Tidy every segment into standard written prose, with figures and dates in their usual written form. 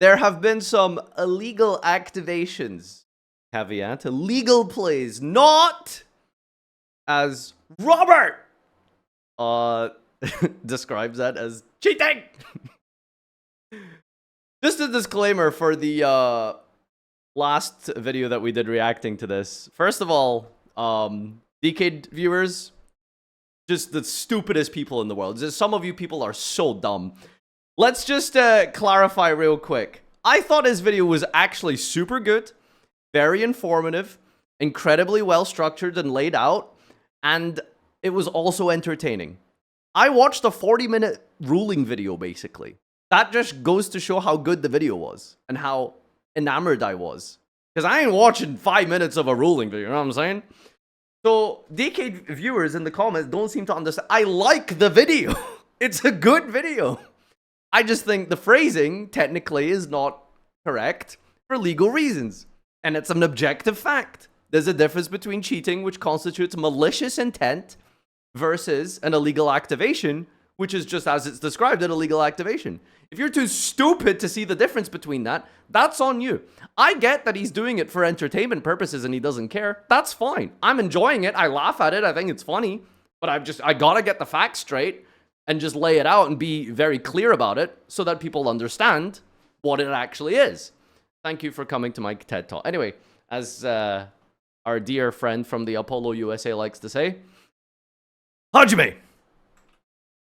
there have been some illegal activations. Caveat, illegal plays, not as Robert describes that as cheating. Just a disclaimer for the last video that we did reacting to this. First of all, Dkayed viewers, just the stupidest people in the world. Some of you people are so dumb. Let's just clarify real quick. I thought his video was actually super good, very informative, incredibly well structured and laid out, and it was also entertaining. I watched a 40-minute ruling video, basically. That just goes to show how good the video was and how enamored I was. Because I ain't watching 5 minutes of a ruling video, you know what I'm saying? So, Dkayed viewers in the comments don't seem to understand. I like the video. It's a good video. I just think the phrasing, technically, is not correct for legal reasons. And it's an objective fact. There's a difference between cheating, which constitutes malicious intent, versus an illegal activation, which is just as it's described, an illegal activation. If you're too stupid to see the difference between that, that's on you. I get that he's doing it for entertainment purposes and he doesn't care. That's fine. I'm enjoying it. I laugh at it. I think it's funny. But I gotta get the facts straight and just lay it out and be very clear about it so that people understand what it actually is. Thank you for coming to my TED Talk. Anyway, as our dear friend from the Apollo USA likes to say, Hajime!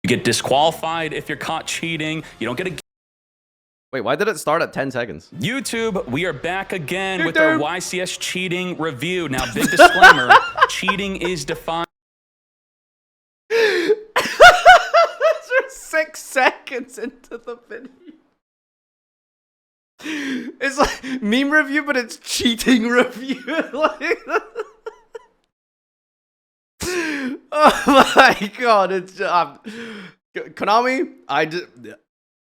You get disqualified if you're caught cheating. You don't get a... Wait, why did it start at 10 seconds? YouTube, we are back again with our YCS cheating review. Now, big disclaimer, cheating is defined... 6 seconds into the video. It's like meme review, but it's cheating review. Like, oh my god, it's Konami,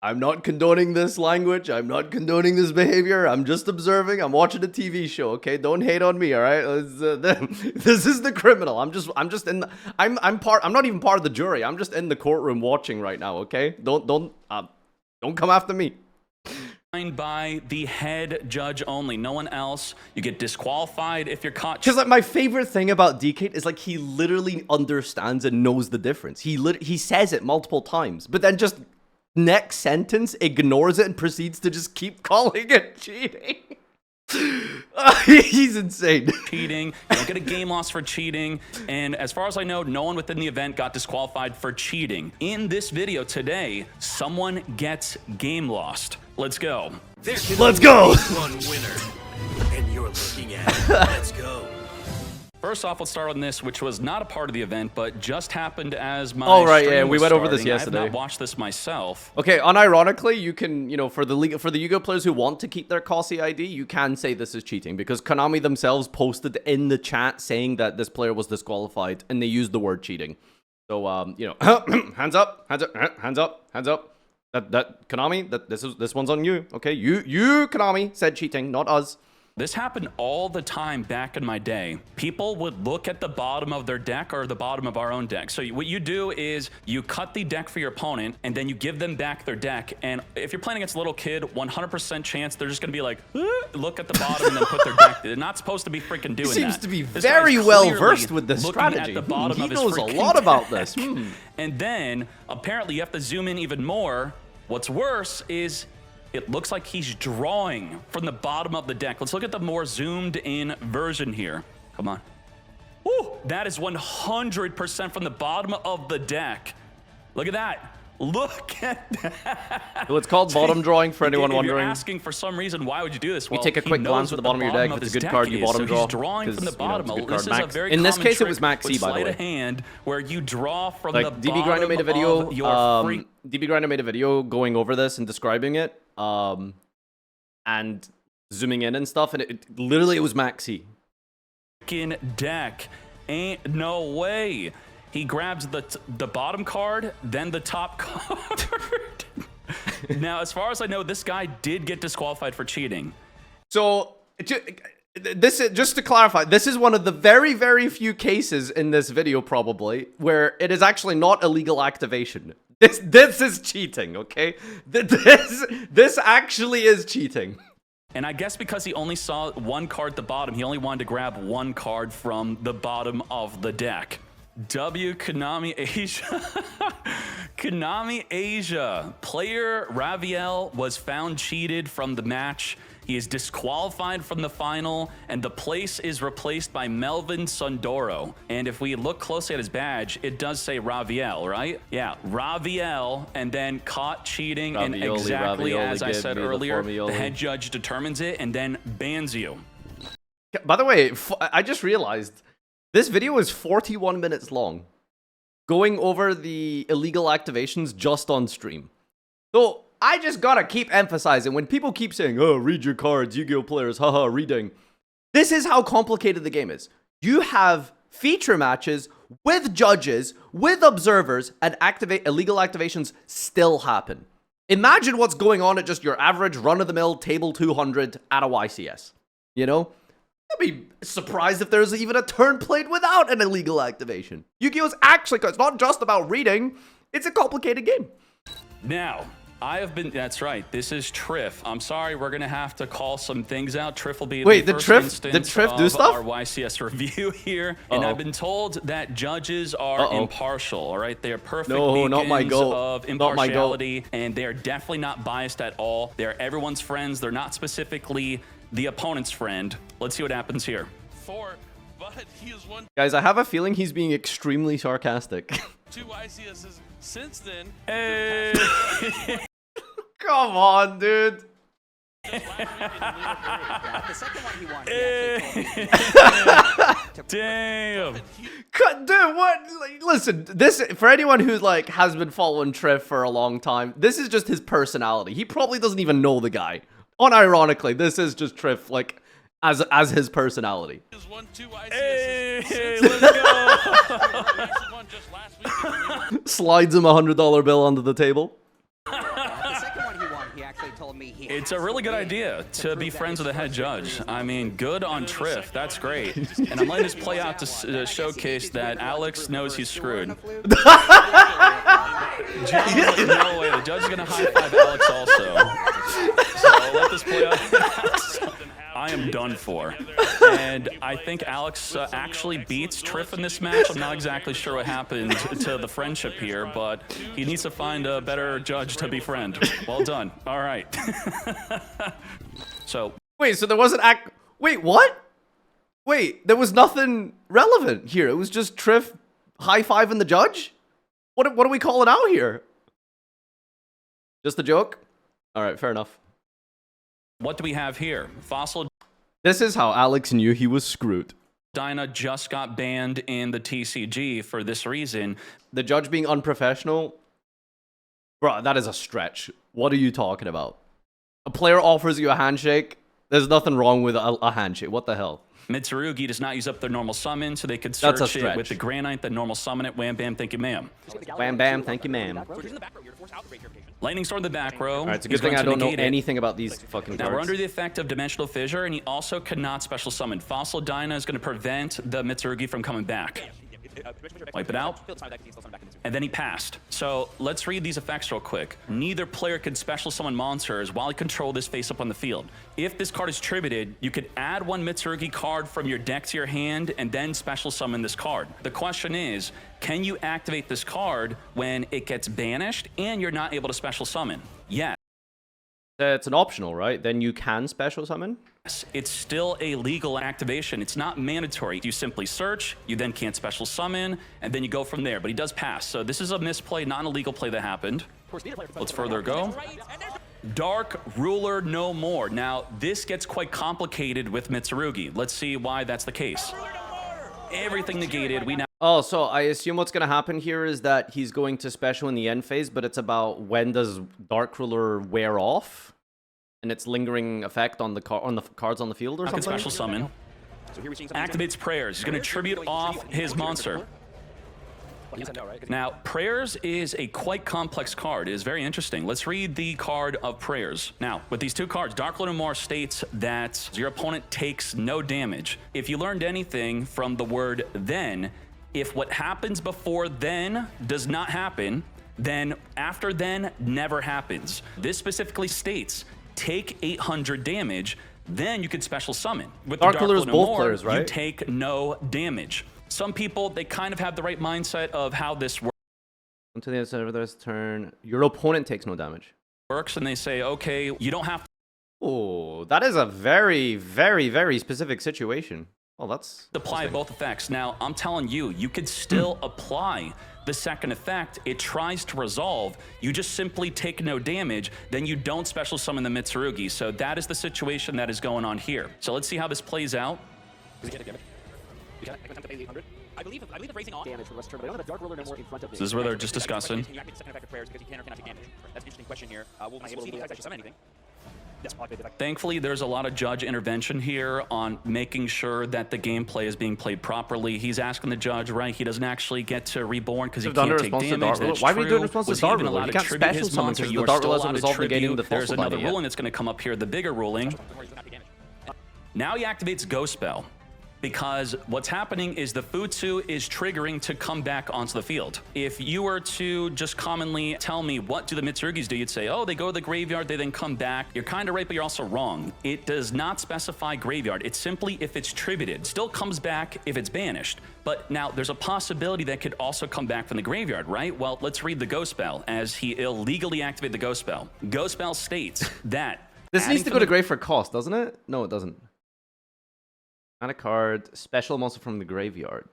I'm not condoning this language. I'm not condoning this behavior. I'm just observing. I'm watching a TV show, okay? Don't hate on me, all right? This is the criminal. I'm just in the, I'm not even part of the jury. I'm just in the courtroom watching right now, okay? Don't come after me. By the head judge only, no one else. You get disqualified if you're caught. Because like my favorite thing about Dkayed is like he literally understands and knows the difference. He says it multiple times, but then just next sentence ignores it and proceeds to just keep calling it cheating. He's insane. Cheating. You don't get a game loss for cheating. And as far as I know, no one within the event got disqualified for cheating. In this video today, someone gets game lost. Let's go. Let's go. One winner, and you're looking at it. Let's go. First off, let's start on this, which was not a part of the event, but just happened as my oh, right, stream yeah, we was went over this starting. yesterday. I have not watched this myself. Okay, unironically, you can, you know, for the Yu-Gi-Oh players who want to keep their Kasi ID, you can say this is cheating because Konami themselves posted in the chat saying that this player was disqualified, and they used the word cheating. So, you know, hands up, hands up, hands up, hands up. That Konami, this one's on you. Okay, you Konami said cheating, not us. This happened all the time back in my day. People would look at the bottom of their deck or the bottom of our own deck. So what you do is you cut the deck for your opponent and then you give them back their deck. And if you're playing against a little kid, 100% chance they're just going to be like, look at the bottom and then put their deck. They're not supposed to be freaking doing that. He seems to be very well versed with this strategy. He knows a lot about this. And then apparently you have to zoom in even more. What's worse is it looks like he's drawing from the bottom of the deck. Let's look at the more zoomed in version here. Come on. Woo, that is 100% from the bottom of the deck. Look at that. Look at that. Well, it's called bottom drawing for anyone wondering. If you're asking for some reason, why would you do this? Well, you take a quick glance at the bottom of your deck. If it's a good card, you bottom draw. He's drawing from the bottom. You know, this is a very in this common case, it was Max C, by the way. Sleight of hand, where you draw from like, the DB bottom Grinder made a video. of your free... DB Grinder made a video going over this and describing it, and zooming in and stuff, and it literally it was Max C. Deck, ain't no way. He grabs the bottom card, then the top card. Now, as far as I know, this guy did get disqualified for cheating. So, this is, just to clarify, this is one of the very, very few cases in this video, probably, where it is actually not illegal activation. This is cheating, okay? This actually is cheating. And I guess because he only saw one card at the bottom, he only wanted to grab one card from the bottom of the deck. W Konami Asia. Konami Asia. Player Raviel was found cheated from the match. He is disqualified from the final, and the place is replaced by Melvin Sundoro. And if we look closely at his badge, it does say Raviel, right? Yeah, Raviel, and then caught cheating, and exactly as I said earlier, the head judge determines it and then bans you. By the way, I just realized this video is 41 minutes long, going over the illegal activations just on stream. So I just gotta keep emphasizing, when people keep saying, oh, read your cards, Yu-Gi-Oh players, haha, reading. This is how complicated the game is. You have feature matches with judges, with observers, and illegal activations still happen. Imagine what's going on at just your average run-of-the-mill table 200 at a YCS. You know? I'd be surprised if there's even a turn played without an illegal activation. Yu-Gi-Oh's actually, it's not just about reading, it's a complicated game. Now, that's right, this is Triff. I'm sorry, we're gonna have to call some things out. Triff will be the first instance of our YCS review here. And I've been told that judges are impartial, all right? They are perfect beacons of impartiality, and they're definitely not biased at all. They're everyone's friends. They're not specifically the opponent's friend. Let's see what happens here. But he is one. Guys, I have a feeling he's being extremely sarcastic. 2 ICSs since then. Hey. Come on, dude. The second one he won, he actually Damn. Dude, what? Listen, this, for anyone who's like has been following Triff for a long time, this is just his personality. He probably doesn't even know the guy. Unironically, this is just Triff, like, as his personality. Hey, let's go. Slides him $100 bill onto the table. The second one he won, he actually told me he It's a really good idea to be friends with the head judge. I mean, good on Triff. That's great. And I'm letting this play out to showcase that Alex knows he's screwed. John's like, no way. The judge is going to high-five Alex also. So let this play out. I am done for. And I think Alex actually beats Triff in this match. I'm not exactly sure what happened to the friendship here, but he needs to find a better judge to befriend. Well done. All right. So. Wait, so there wasn't Wait, what? Wait, there was nothing relevant here. It was just Triff high-fiving the judge? What are we calling out here? Just a joke? All right, fair enough. What do we have here? Fossil This is how Alex knew he was screwed. Dyna just got banned in the TCG for this reason. The judge being unprofessional? Bro, that is a stretch. What are you talking about? A player offers you a handshake? There's nothing wrong with a handshake. What the hell? Mitsurugi does not use up their normal summon, so they could search it with the Granite, the normal summon it. Wham bam, thank you, ma'am. Wham bam, thank you, ma'am. Lightning Storm in the back row. Alright, it's a good thing I don't know anything about these fucking cards. Now we're under the effect of Dimensional Fissure, and he also could not special summon. Fossil Dyna is going to prevent the Mitsurugi from coming back. Wipe it out. And then he passed. So let's read these effects real quick. Neither player can special summon monsters while he controls this face up on the field. If this card is tributed, you could add one Mitsurugi card from your deck to your hand and then special summon this card. The question is, can you activate this card when it gets banished and you're not able to special summon? Yes. It's an optional, right? Then you can special summon? It's still a legal activation. It's not mandatory. You simply search, you then can't special summon, and then you go from there. But he does pass. So this is a misplay, not an illegal play that happened. Let's further go. Dark Ruler no more. Now, this gets quite complicated with Mitsurugi. Let's see why that's the case. Everything negated. We now. Oh, so I assume what's going to happen here is that he's going to special in the end phase, but it's about when does Dark Ruler wear off? And its lingering effect on the cards on the field or something? Special summon. Activates prayers. He's going to tribute off his monster. Now, Prayers is a quite complex card. It is very interesting. Let's read the card of Prayers. Now, with these two cards, Dark Lord and More states that your opponent takes no damage. If you learned anything from the word then, if what happens before then does not happen, then after then never happens. This specifically states, take 800 damage, then you could special summon. With Dark the Dark Lord's Lord and both More, players, right? you take no damage. Some people, they kind of have the right mindset of how this Until the end of this turn, your opponent takes no damage. works, and they say, okay, you don't have Oh, that is a very, very, very specific situation. Oh, that's to apply both effects. Now, I'm telling you, you could still apply the second effect. It tries to resolve. You just simply take no damage, then you don't special summon the Mitsurugi. So that is the situation that is going on here. So let's see how this plays out. I believe the raising on damage for the rest of the turn, but I don't have a Dark Ruler no more in front of me. This is where they're just discussing. Can you activate the second effect of Prayers because you can or cannot take damage? That's an interesting question here. Will my MC actually summon anything? Yes, I'll activate the effect. Thankfully, there's a lot of judge intervention here on making sure that the gameplay is being played properly. He's asking the judge, right? He doesn't actually get to reborn because he can't take damage. That's Why are we doing true. response to Was he Dark even Ruler? allowed You to can't tribute special his summon monster? because You the are Dark still Ruler allowed doesn't to resolve negating tribute. the There's fossil another body, yeah. ruling that's going to come up here, the bigger ruling. Now he activates Ghost Spell, because what's happening is the Futsu is triggering to come back onto the field. If you were to just commonly tell me what do the Mitsurugis do, you'd say, oh, they go to the graveyard, they then come back. You're kind of right, but you're also wrong. It does not specify graveyard. It's simply if it's tributed. Still comes back if it's banished. But now there's a possibility that could also come back from the graveyard, right? Well, let's read the Ghost Spell as he illegally activated the Ghost Spell. Ghost Spell states that This needs to adding go to grave for cost, doesn't it? No, it doesn't. And a card, special monster from the graveyard.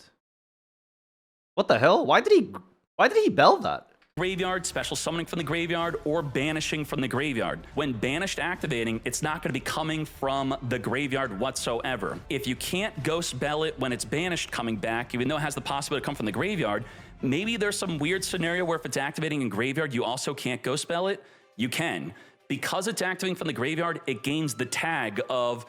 What the hell? Why did he bell that? graveyard, special summoning from the graveyard, or banishing from the graveyard. When banished activating, it's not going to be coming from the graveyard whatsoever. If you can't ghost bell it when it's banished coming back, even though it has the possibility to come from the graveyard, maybe there's some weird scenario where if it's activating in graveyard, you also can't ghost bell it. You can. Because it's activating from the graveyard, it gains the tag of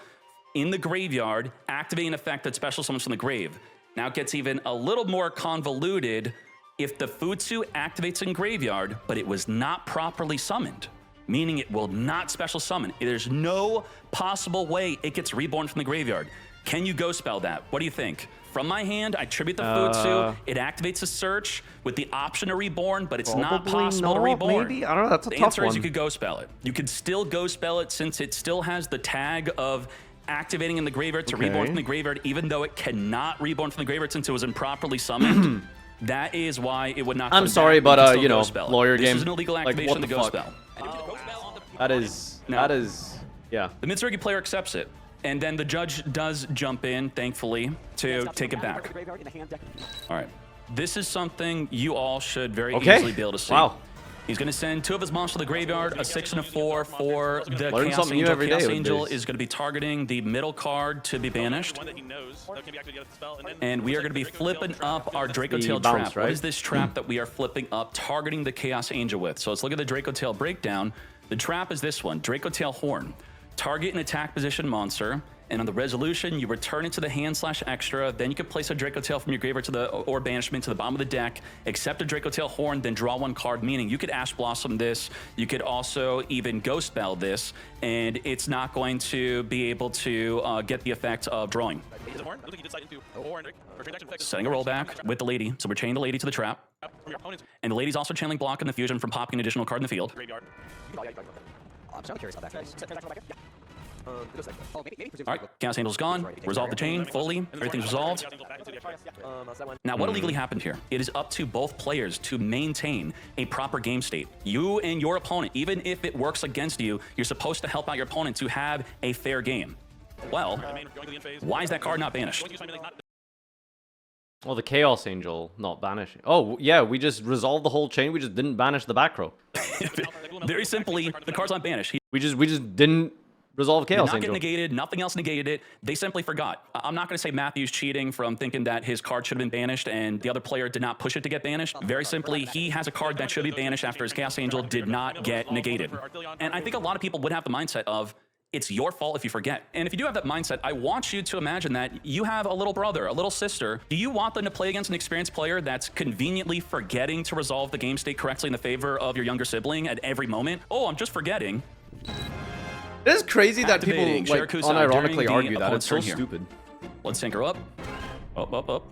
in the graveyard, activating an effect that special summons from the grave. Now it gets even a little more convoluted if the Futsu activates in graveyard, but it was not properly summoned, meaning it will not special summon. There's no possible way it gets reborn from the graveyard. Can you ghost spell that? What do you think? From my hand, I tribute the Futsu. It activates a search with the option to reborn, but it's not possible to reborn. Maybe? I don't know. That's a The tough answer one. is you could ghost spell it. You could still ghost spell it since it still has the tag of activating in the graveyard to reborn from the graveyard, even though it cannot reborn from the graveyard since it was improperly summoned. That is why it would not. I'm sorry, but you know, lawyer this game. This is an illegal Like, activation what of the the ghost fuck? spell. That is, yeah. The Mitsurugi player accepts it, and then the judge does jump in, thankfully, to take it back. All right, this is something you all should very easily be able to see. Wow. He's going to send 2 of his monsters to the graveyard, a 6 and a 4 for the Learn Chaos something new Angel. every day Chaos with Angel this. is going to be targeting the middle card to be banished. And we are going to be flipping up our Draco the Tail bounce, trap. right? What is this trap that we are flipping up, targeting the Chaos Angel with? So let's look at the Draco Tail breakdown. The trap is this one, Draco Tail Horn. Target an attack position monster, and on the resolution, you return it to the hand/extra. Then you can place a Draco Tail from your graveyard to the or banishment to the bottom of the deck, accept a Draco Tail Horn, then draw 1 card, meaning you could Ash Blossom this. You could also even Ghost Bell this, and it's not going to be able to get the effect of drawing. Setting a rollback with the lady. So we're chaining the lady to the trap. And the lady's also channeling block in the fusion from popping an additional card in the field. I'm so curious about that. All right, Chaos Angel's gone. Resolve the chain fully. Everything's resolved. Now, what illegally happened here? It is up to both players to maintain a proper game state. You and your opponent, even if it works against you, you're supposed to help out your opponent to have a fair game. Well, why is that card not banished? Well, the Chaos Angel not banishing. Oh, yeah, we just resolved the whole chain. We just didn't banish the back row. Very simply, the card's not banished. We just didn't resolve Chaos Not Angel. get negated, nothing else negated it. They simply forgot. I'm not going to say Matthew's cheating from thinking that his card should have been banished and the other player did not push it to get banished. Very simply, he has a card that should be banished after his Chaos Angel did not get negated. And I think a lot of people would have the mindset of, It's your fault if you forget. And if you do have that mindset, I want you to imagine that you have a little brother, a little sister. Do you want them to play against an experienced player that's conveniently forgetting to resolve the game state correctly in the favor of your younger sibling at every moment? Oh, I'm just forgetting. It is crazy that people Activating like Shirakusa unironically during the argue that. opponent's It's so turn here. stupid. Let's sync her up. Up.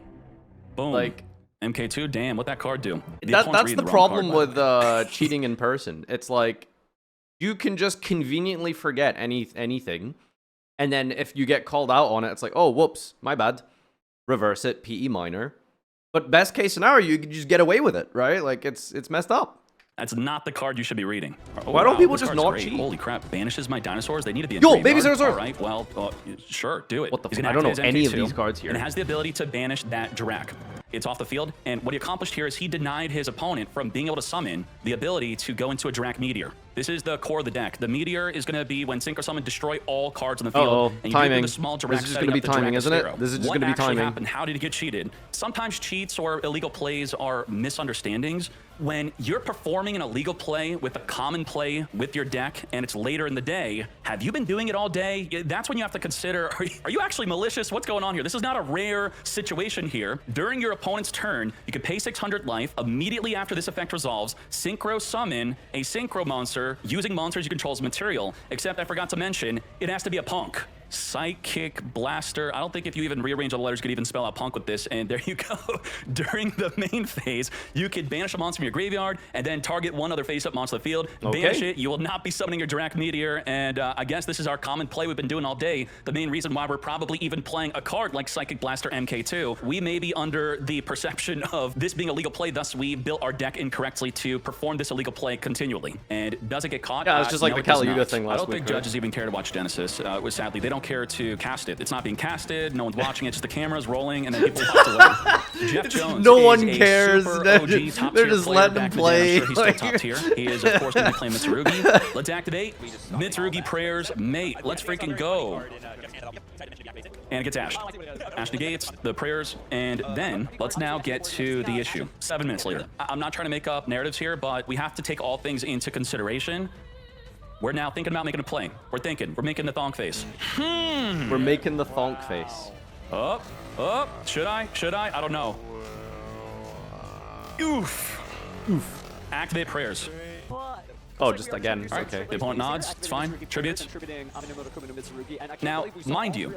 Boom. Like, MK2, damn, what that card do? that's reading the wrong problem card, by the with cheating in person. It's like you can just conveniently forget anything, and then if you get called out on it, it's like, oh, whoops, my bad. Reverse it, PE minor. But best case scenario, you can just get away with it, right? Like it's messed up. That's not the card you should be reading. Oh, Why don't people this just card's not great. cheat? Holy crap, banishes my dinosaurs? They need to be in Yo, graveyard. baby Zorosaurus! All right, well, sure, do it. What the He's fuck? gonna I don't know activate his any of MK2, these cards here. And it has the ability to banish that Drak. It's off the field, and what he accomplished here is he denied his opponent from being able to summon the ability to go into a Drak Meteor. This is the core of the deck. The Meteor is going to be when Sync or Summon destroy all cards on the field. Uh-oh, and you timing. do the small Drak This is just setting gonna be up the timing, Drak isn't it? Sphero. This is just What gonna be actually timing. happened? How did he get cheated? Sometimes cheats or illegal plays are misunderstandings. When you're performing an illegal play with a common play with your deck and it's later in the day, have you been doing it all day? That's when you have to consider, are you actually malicious? What's going on here? This is not a rare situation here. During your opponent's turn, you can pay 600 life. Immediately after this effect resolves, Synchro Summon a Synchro monster using monsters you control as material. Except I forgot to mention, it has to be a punk. Psychic Blaster. I don't think if you even rearrange all the letters, you could even spell out punk with this. And there you go. During the main phase, you could banish a monster from your graveyard and then target one other face-up monster on the field. Okay. Banish it. You will not be summoning your Drak Meteor. And I guess this is our common play we've been doing all day. The main reason why we're probably even playing a card like Psychic Blaster MK2. We may be under the perception of this being a legal play, thus we built our deck incorrectly to perform this illegal play continually. And does it get caught? Yeah, it's just like no, the it does Cali not. thing last I don't week, think right? judges even care to watch Genesis. Sadly, they don't care to cast it. It's not being casted. No one's watching it. Just the cameras rolling, and then people walk away. Jeff Jones No is one a cares. super They're OG just- top they're tier just player letting back him in the day. I'm play. sure he's still top tier. He is, of course, going to be playing Mitsurugi. Let's activate Mitsurugi Prayers, mate. Let's freaking go. And it gets Ash. Ash negates the prayers, and then let's now get to the issue. 7 minutes later. I'm not trying to make up narratives here, but we have to take all things into consideration. We're now thinking about making a play. We're making the thonk face. We're making the thonk face. Up. Should I? I don't know. Oof. Activate prayers. Oh, just again. All right. Okay. The opponent nods. It's fine. Tributes. Now, mind you,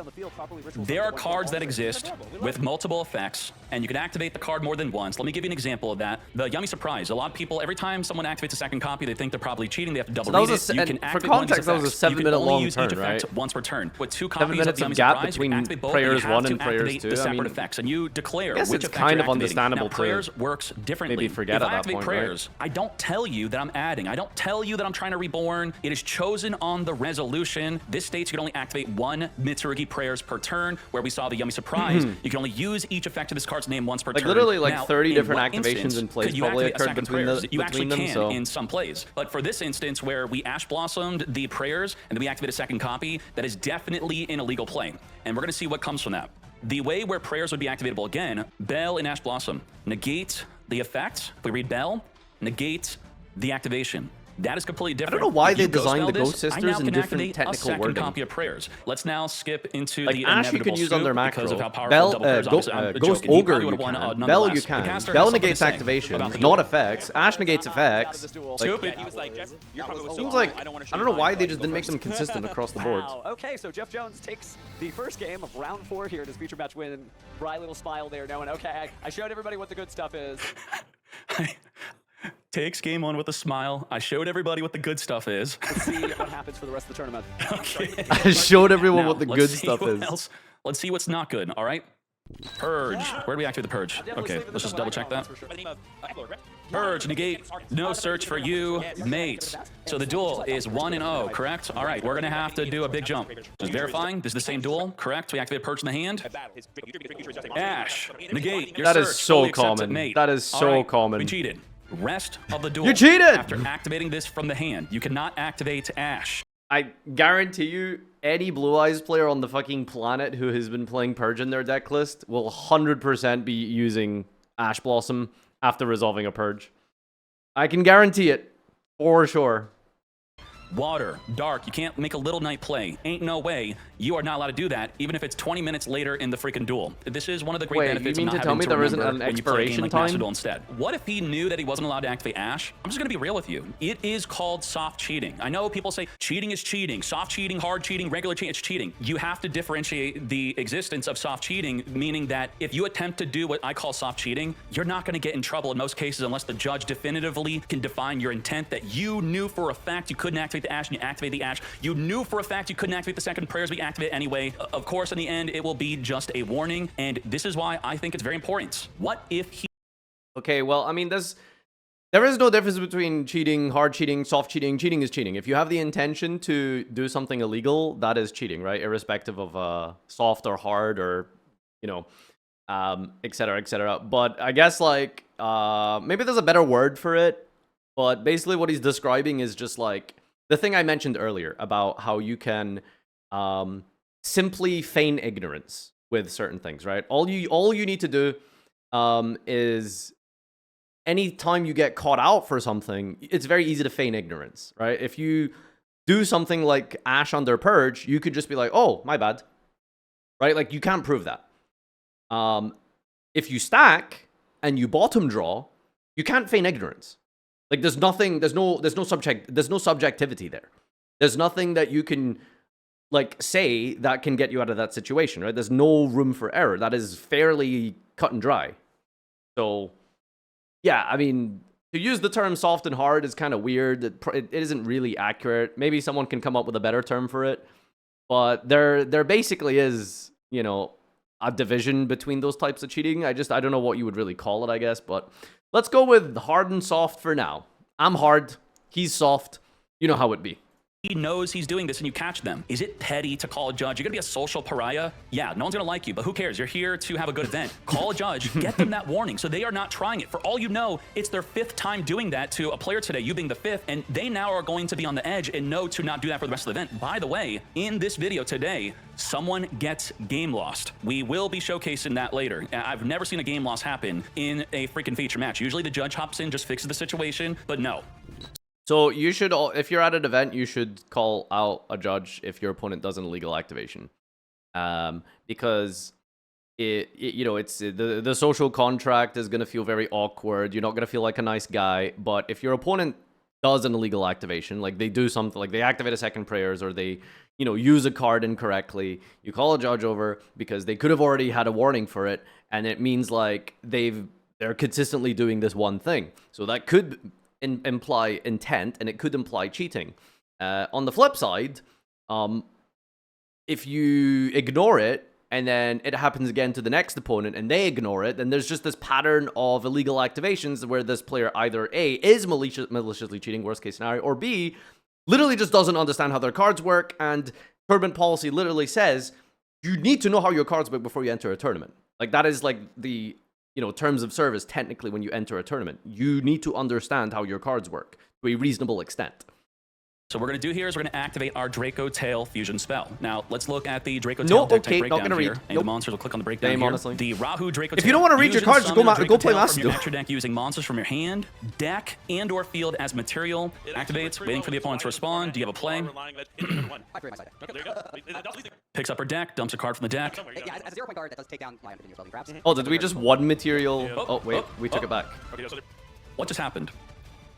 there are cards that exist with multiple effects, and you can activate the card more than once. Let me give you an example of that. The Yummy Surprise. A lot of people, every time someone activates a second copy, they think they're probably cheating. They have to double that was read a it. se- You and can for activate one of these context, that was a effects. 7 You can minute only long use turn, each effect right? once per turn. With 2 7 copies of minutes of Yummy gap Surprise, between you can activate both, prayers but you have 1 to and prayers activate 2. the I separate mean, effects, and you declare guess which it's effect kind you're of activating. understandable Now, to prayers works differently. maybe forget if at I that activate point, right? prayers, I don't tell you that I'm adding. I don't tell you that I'm trying to reborn. It is chosen on the resolution. This states you can only activate 1 Mitsurugi prayers per turn, where we saw the Yummy Surprise. You can only use each effect of this card's name once per Like turn. literally like Now, 30 in different what activations instance and plays could you probably activate a occurred second between prayers? the- You actually between them, can so- in some plays. But for this instance where we Ash Blossomed the prayers and then we activate a second copy, that is definitely an illegal play. And we're going to see what comes from that. The way where prayers would be activatable again, Bell and Ash Blossom. Negate the effect. If we read Bell, negate the activation. That is completely different. know why If they you ghost designed spell the this, Ghost I Sisters now in can different activate technical a second wording. copy of prayers. Let's now skip into Like the Ash, you inevitable can use scoop under because macro. of how powerful Bell, double prayers obviously. I'm Ghost joking. He Ogre, probably you would've won, can. Bell, nonetheless. you The can. caster Bell has something negates to say activation, about the not heal. effects. Ash negates effects. Stupid. He was like, Jeff, you're probably so Seems wrong. like I don't want to I don't know why they just didn't make them consistent across the board. Wow. Okay, so Jeff Jones takes the first game of round 4 here in his feature match win. Bright little smile there, knowing, okay, I showed everybody what the good stuff is. Takes game 1 with a smile. I showed everybody what the good stuff is. Let's see what happens for the rest of the tournament. Okay. I showed everyone Now, what the let's good see stuff what is. else- Let's see what's not good, all right? Purge. Where do we activate the purge? Definitely Okay, sleeping let's this just up double with check icon, that. that's for sure. By the name of Purge, negate, no search for you, mate. So the duel is 1-0, correct? All right, we're gonna have to do a big jump. Just verifying, this is the same duel, correct? We activate Purge in the hand. Ash, negate, your That search, is so fully accepted, common. mate. That is All so right, common. We cheated. Rest of the duel. You cheated! After activating this from the hand, you cannot activate Ash. I guarantee you, any Blue Eyes player on the fucking planet who has been playing Purge in their deck list will 100% be using Ash Blossom after resolving a Purge. I can guarantee it, for sure. water, dark. You can't make a little night play. Ain't no way. You are not allowed to do that, even if it's 20 minutes later in the freaking duel. This is one of the great benefits you mean of not to tell having me to there isn't remember an when you play a game expiration like Master time? Duel instead. What if he knew that he wasn't allowed to activate Ashe? I'm just gonna be real with you. It is called soft cheating. I know people say cheating is cheating, soft cheating, hard cheating, regular cheating, it's cheating. You have to differentiate the existence of soft cheating, meaning that if you attempt to do what I call soft cheating, you're not gonna get in trouble in most cases unless the judge definitively can define your intent that you knew for a fact you couldn't activate the Ashe and you activate the Ashe. You knew for a fact you couldn't activate the second prayers, but you activate it anyway. Of course, in the end, it will be just a warning, and this is why I think it's very important. What if he... Okay, well, I mean, there is no difference between cheating, hard cheating, soft cheating. Cheating is cheating. If you have the intention to do something illegal, that is cheating, right? Irrespective of soft or hard or, you know, et cetera, et cetera. But I guess, like, maybe there's a better word for it, but basically what he's describing is just, like, the thing I mentioned earlier about how you can simply feign ignorance with certain things, right? All you need to do is anytime you get caught out for something, it's very easy to feign ignorance, right? If you do something like Ashe under Purge, you could just be like, oh, my bad, right? Like, you can't prove that. If you stack and you bottom draw, you can't feign ignorance. Like, there's no subjectivity there. There's nothing that you can, like, say that can get you out of that situation, right? There's no room for error. That is fairly cut and dry. So, yeah, I mean, to use the term soft and hard is kind of weird. It isn't really accurate. Maybe someone can come up with a better term for it. But there basically is, you know, a division between those types of cheating. I don't know what you would really call it, I guess. But let's go with hard and soft for now. I'm hard. He's soft. You know how it be. He knows he's doing this and you catch them. Is it petty to call a judge? You're gonna be a social pariah? Yeah, no one's gonna like you, but who cares? You're here to have a good event. Call a judge, get them that warning so they are not trying it. For all you know, it's their 5th time doing that to a player today, you being the 5th, and they now are going to be on the edge and know to not do that for the rest of the event. By the way, in this video today, someone gets game lost. We will be showcasing that later. I've never seen a game loss happen in a freaking feature match. Usually the judge hops in, just fixes the situation, but no. So you should, if you're at an event, you should call out a judge if your opponent does an illegal activation, because you know, it's the social contract is gonna feel very awkward. You're not gonna feel like a nice guy. But if your opponent does an illegal activation, like they do something, like they activate a second prayers or they, you know, use a card incorrectly, you call a judge over because they could have already had a warning for it, and it means like they're consistently doing this one thing. So that could imply intent, and it could imply cheating. On the flip side, if you ignore it and then it happens again to the next opponent and they ignore it, then there's just this pattern of illegal activations where this player either A, is maliciously cheating, worst case scenario, or B, literally just doesn't understand how their cards work, and tournament policy literally says you need to know how your cards work before you enter a tournament. Like, that is like the, you know, terms of service technically when you enter a tournament. You need to understand how your cards work to a reasonable extent. So what we're going to do here is we're going to activate our Draco Tail fusion spell. Now, let's look at the Draco Tail deck type breakdown not gonna here. read. And the monsters will click on the breakdown Damn, here. honestly. The Rahu Draco Tail. If you don't want to read your cards, just go play Master Duel. From your extra deck using monsters from your hand, deck, and or field as material. Activates, waiting for the opponent to respond. Do you have a play? Picks up her deck, dumps a card from the deck. Yeah, as a 0-point card, that does take down my underpinning spell, perhaps. Oh, did we just one material? Oh, wait, we took it back. What just happened?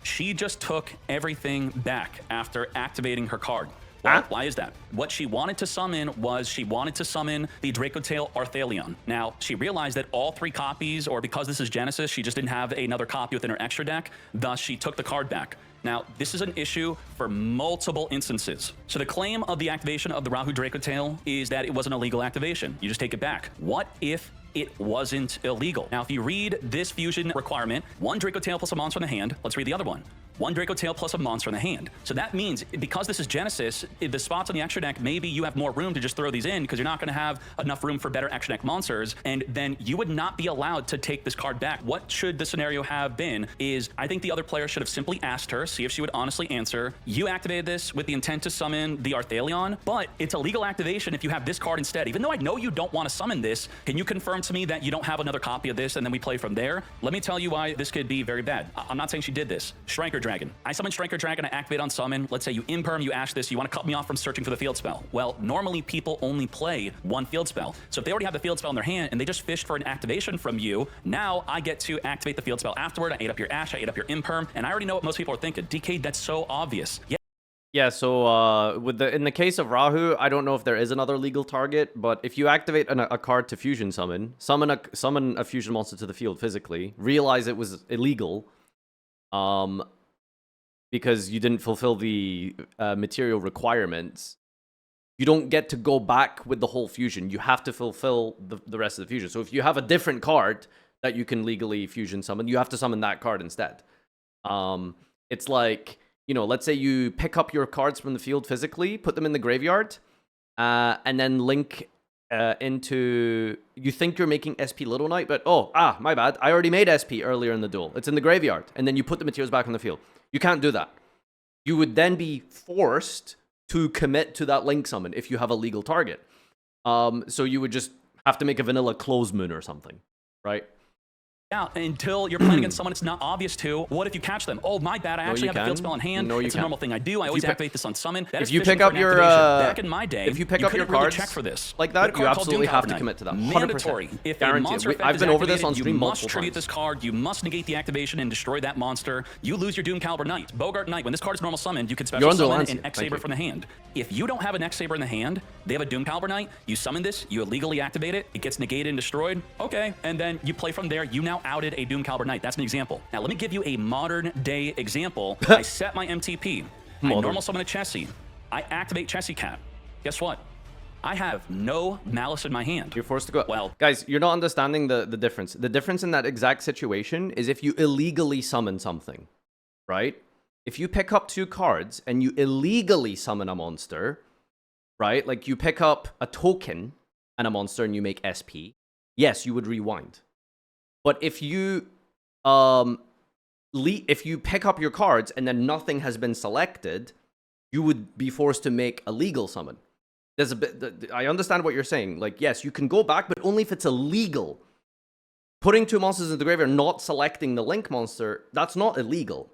She just took everything back after activating her card. Well, why is that? What she wanted to summon was she wanted to summon the Draco Tail Arthalion. Now, she realized that all 3 copies, or because this is Genesis, she just didn't have another copy within her extra deck, thus she took the card back. Now, this is an issue for multiple instances. So the claim of the activation of the Rahu Draco Tail is that it was an illegal activation. You just take it back. What if it wasn't illegal? Now, if you read this fusion requirement, 1 Draco Tail plus a monster in the hand, let's read the other one. 1 Draco Tail plus a monster in the hand. So that means, because this is Genesis, the spots on the extra deck, maybe you have more room to just throw these in because you're not going to have enough room for better extra deck monsters, and then you would not be allowed to take this card back. What should the scenario have been is, I think the other player should have simply asked her, see if she would honestly answer, you activated this with the intent to summon the Arthalion, but it's a legal activation if you have this card instead. Even though I know you don't want to summon this, can you confirm to me that you don't have another copy of this, and then we play from there? Let me tell you why this could be very bad. I'm not saying she did this. Striker, Dragon. I summon Striker Dragon, I activate on summon. Let's say you imperm, you ash this, you want to cut me off from searching for the field spell. Well, normally people only play one field spell. So if they already have the field spell in their hand and they just fished for an activation from you, now I get to activate the field spell afterward. I ate up your ash, I ate up your imperm, and I already know what most people are thinking. Dkayed, that's so obvious. Yeah. Yeah, so in the case of Rahu, I don't know if there is another legal target, but if you activate a card to fusion summon a fusion monster to the field physically, realize it was illegal, because you didn't fulfill the material requirements, you don't get to go back with the whole fusion. You have to fulfill the rest of the fusion. So if you have a different card that you can legally fusion summon, you have to summon that card instead. It's like, you know, let's say you pick up your cards from the field physically, put them in the graveyard, and then link into... You think you're making SP Little Knight, but my bad. I already made SP earlier in the duel. It's in the graveyard, and then you put the materials back on the field. You can't do that. You would then be forced to commit to that link summon if you have a legal target. So you would just have to make a vanilla close moon or something, right? Out until you're playing against someone it's not obvious to. What if you catch them? Oh, my bad. I actually have a field spell in hand. No, it's a normal thing I do. I always activate this on summon. That if you pick up your back in my day, if you pick up your cards check for this. like that, you absolutely have to commit to that. 100%. Mandatory. If a monster I've been over this on stream you multiple must tribute times. this card. You must negate the activation and destroy that monster. You lose your Doom Caliber Knight. Bogart Knight. When this card is normal summoned, you can special summon an X Saber from the hand. If you don't have an X Saber in the hand, they have a Doom Caliber Knight. You summon this. You illegally activate it. It gets negated and destroyed. Okay, and then you play from there. You now outed a Doom Caliber Knight. That's an example. Now, let me give you a modern day example. I set my MTP. I normal summon a Chessie. I activate Chessie Cat. Guess what? I have no malice in my hand. You're forced to go. Well, guys, you're not understanding the difference. The difference in that exact situation is if you illegally summon something, right? If you pick up 2 cards and you illegally summon a monster, right? Like you pick up a token and a monster and you make SP, yes, you would rewind. But if you pick up your cards and then nothing has been selected, you would be forced to make a legal summon. There's a bit. I understand what you're saying. Like, yes, you can go back, but only if it's illegal. Putting 2 monsters in the graveyard, not selecting the link monster, that's not illegal,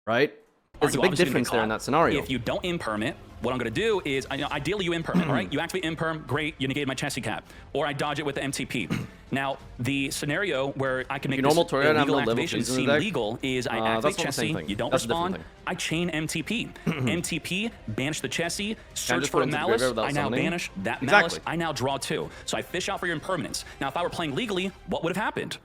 right? There's a big difference there in that scenario. If you don't imperm it, what I'm going to do is, ideally you imperm it, all right? You activate imperm, great, you negate my Chessie Cat. Or I dodge it with the MTP. Now, the scenario where I can make this illegal activation seem legal is I activate Chessie, you don't respond, I chain MTP. MTP, banish the Chessie, search for a Malice, I now banish that Malice, I now draw 2. So I fish out for your impermanence. Now, if I were playing legally, what would have happened?